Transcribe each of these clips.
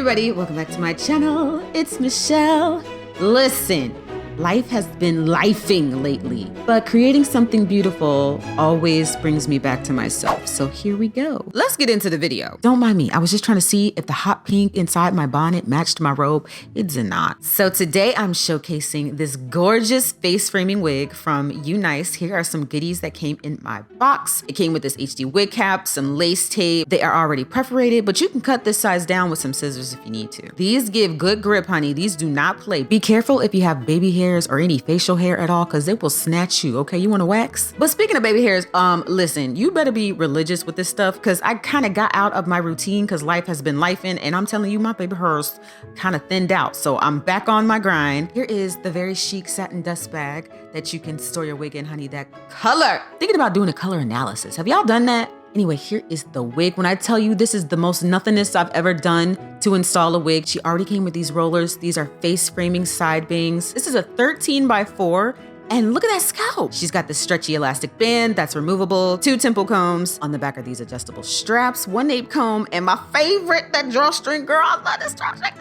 everybody, welcome back to my channel. It's Michelle. Listen, life has been lifing lately, but creating something beautiful always brings me back to myself. So here we go. Let's get into the video. Don't mind me. I was just trying to see if the hot pink inside my bonnet matched my robe. It did not. So today I'm showcasing this gorgeous face framing wig from UNice. Here are some goodies that came in my box. It came with this HD wig cap, some lace tape. They are already perforated, but you can cut this size down with some scissors if you need to. These give good grip, honey. These do not play. Be careful if you have baby hairs or any facial hair at all, because it will snatch you, okay? You want to wax? But speaking of baby hairs, listen, you better be religious with this stuff, because I kind of got out of my routine because life has been lifing, and I'm telling you, my baby hairs kind of thinned out. So I'm back on my grind. Here is the very chic satin dust bag that you can store your wig in, honey. That color. Thinking about doing a color analysis. Have y'all done that? Anyway, here is the wig. When I tell you this is the most nothingness I've ever done to install a wig, she already came with these rollers. These are face framing side bangs. This is a 13x4. And look at that scalp. She's got this stretchy elastic band that's removable, 2 temple combs. On the back are these adjustable straps, 1 nape comb, and my favorite, that drawstring. Girl, I love this drawstring.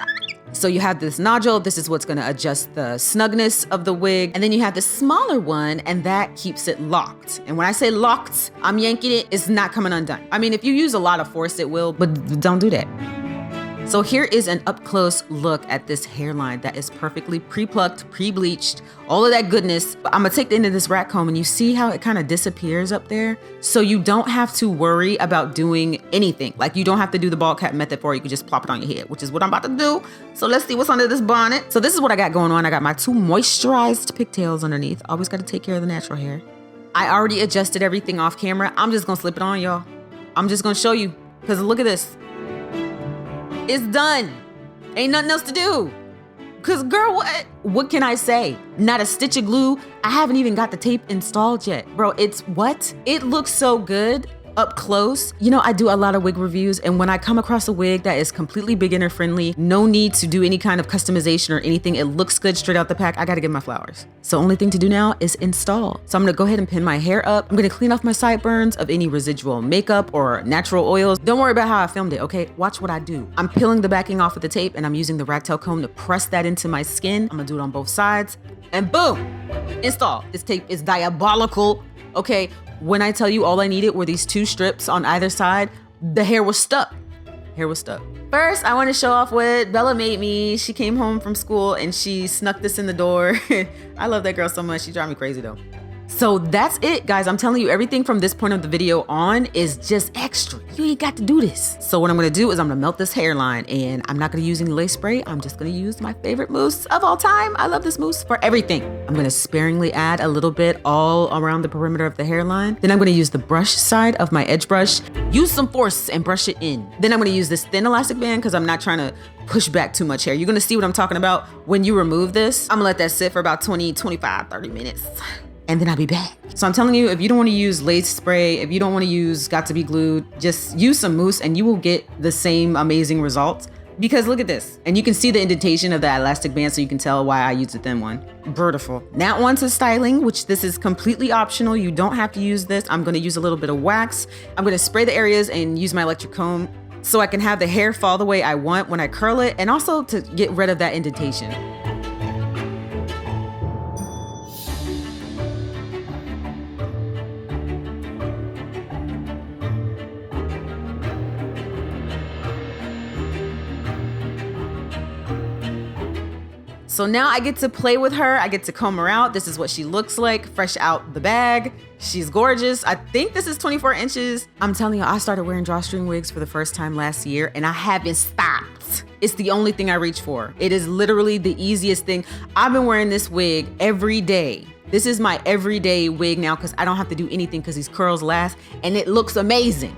So you have this nodule. This is what's gonna adjust the snugness of the wig. And then you have the smaller one, and that keeps it locked. And when I say locked, I'm yanking it, it's not coming undone. I mean, if you use a lot of force, it will, but don't do that. So here is an up close look at this hairline that is perfectly pre-plucked, pre-bleached, all of that goodness. But I'm gonna take the end of this rat comb, and you see how it kind of disappears up there? So you don't have to worry about doing anything. Like, you don't have to do the ball cap method for it. You can just plop it on your head, which is what I'm about to do. So let's see what's under this bonnet. So this is what I got going on. I got my 2 moisturized pigtails underneath. Always gotta take care of the natural hair. I already adjusted everything off camera. I'm just gonna slip it on, y'all. I'm just gonna show you, because look at this. It's done. Ain't nothing else to do. Cause girl, what can I say? Not a stitch of glue. I haven't even got the tape installed yet. Bro, it's what? It looks so good up close. You know, I do a lot of wig reviews, and when I come across a wig that is completely beginner friendly, no need to do any kind of customization or anything, it looks good straight out the pack, I gotta give my flowers. So only thing to do now is install. So I'm gonna go ahead and pin my hair up. I'm gonna clean off my sideburns of any residual makeup or natural oils. Don't worry about how I filmed it, okay? Watch what I do. I'm peeling the backing off of the tape, and I'm using the rat tail comb to press that into my skin. I'm gonna do it on both sides, and boom, install. This tape is diabolical, okay? When I tell you all I needed were these 2 strips on either side, the hair was stuck. Hair was stuck. First, I want to show off what Bella made me. She came home from school and she snuck this in the door. I love that girl so much. She drives me crazy though. So that's it, guys. I'm telling you, everything from this point of the video on is just extra. You ain't got to do this. So what I'm gonna do is I'm gonna melt this hairline, and I'm not gonna use any lace spray. I'm just gonna use my favorite mousse of all time. I love this mousse for everything. I'm gonna sparingly add a little bit all around the perimeter of the hairline. Then I'm gonna use the brush side of my edge brush. Use some force and brush it in. Then I'm gonna use this thin elastic band because I'm not trying to push back too much hair. You're gonna see what I'm talking about when you remove this. I'm gonna let that sit for about 20, 25, 30 minutes. And then I'll be back. So I'm telling you, if you don't want to use lace spray, if you don't want to use got to be glued, just use some mousse and you will get the same amazing results. Because look at this. And you can see the indentation of that elastic band, so you can tell why I used a thin one. Beautiful. Now on to styling, which this is completely optional. You don't have to use this. I'm going to use a little bit of wax. I'm going to spray the areas and use my electric comb so I can have the hair fall the way I want when I curl it, and also to get rid of that indentation. So now I get to play with her. I get to comb her out. This is what she looks like, fresh out the bag. She's gorgeous. I think this is 24 inches. I'm telling you, I started wearing drawstring wigs for the first time last year, and I haven't stopped. It's the only thing I reach for. It is literally the easiest thing. I've been wearing this wig every day. This is my everyday wig now because I don't have to do anything because these curls last, and it looks amazing.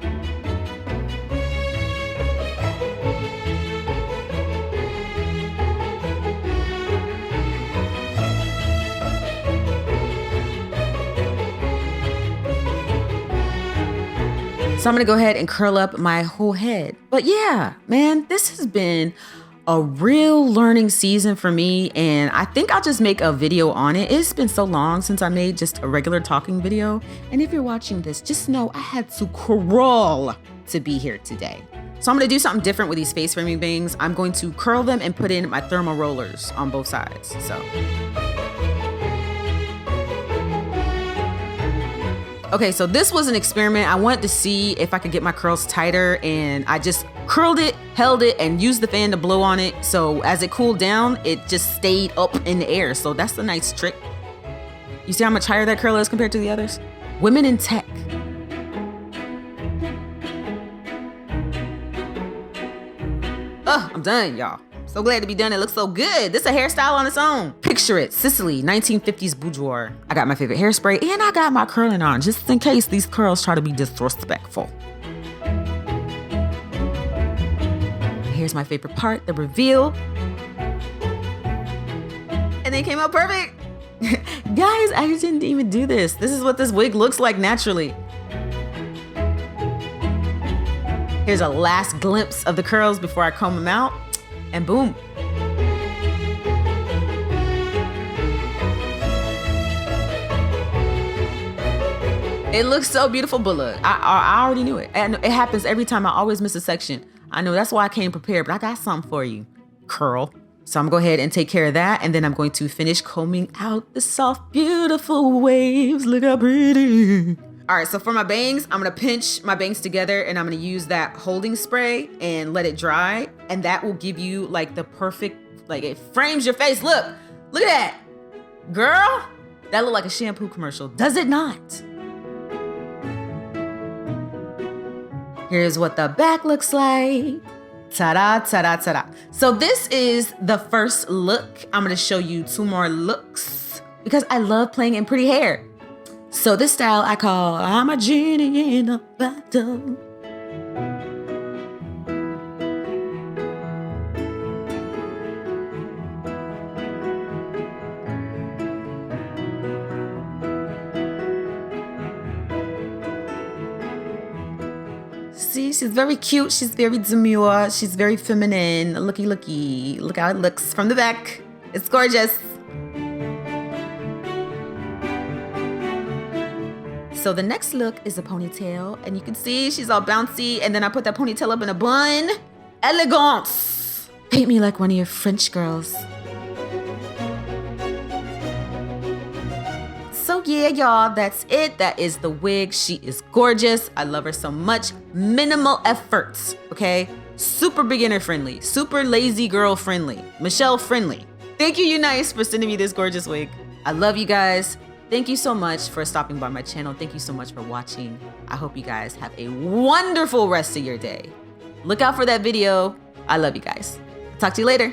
So I'm gonna go ahead and curl up my whole head. But yeah, man, this has been a real learning season for me, and I think I'll just make a video on it. It's been so long since I made just a regular talking video, and if you're watching this, just know I had to crawl to be here today. So I'm gonna do something different with these face framing bangs. I'm going to curl them and put in my thermal rollers on both sides, so. Okay, so this was an experiment. I wanted to see if I could get my curls tighter, and I just curled it, held it, and used the fan to blow on it. So as it cooled down, it just stayed up in the air. So that's a nice trick. You see how much higher that curl is compared to the others? Women in tech. Oh, I'm done, y'all. So glad to be done. It looks so good. This is a hairstyle on its own. Picture it, Sicily, 1950s boudoir. I got my favorite hairspray and I got my curling on just in case these curls try to be disrespectful. Here's my favorite part, the reveal. And they came out perfect. Guys, I didn't even do this. This is what this wig looks like naturally. Here's a last glimpse of the curls before I comb them out. And boom. It looks so beautiful, but look, I already knew it. And it happens every time. I always miss a section. I know, that's why I came prepared, but I got something for you. Curl. So I'm gonna go ahead and take care of that. And then I'm going to finish combing out the soft, beautiful waves. Look how pretty. All right, so for my bangs, I'm gonna pinch my bangs together and I'm gonna use that holding spray and let it dry. And that will give you like the perfect, like it frames your face. Look at that. Girl, that looked like a shampoo commercial, does it not? Here's what the back looks like. Ta-da, ta-da, ta-da. So this is the first look. I'm gonna show you 2 more looks because I love playing in pretty hair. So this style I call, I'm a genie in a bottle. See, she's very cute, she's very demure, she's very feminine. Looky, looky, look how it looks from the back. It's gorgeous. So the next look is a ponytail, and you can see she's all bouncy, and then I put that ponytail up in a bun. Elegance. Paint me like one of your French girls. So yeah, y'all, that's it. That is the wig. She is gorgeous. I love her so much. Minimal efforts, okay? Super beginner friendly, super lazy girl friendly, Michelle friendly. Thank you, UNice, for sending me this gorgeous wig. I love you guys. Thank you so much for stopping by my channel. Thank you so much for watching. I hope you guys have a wonderful rest of your day. Look out for that video. I love you guys. Talk to you later.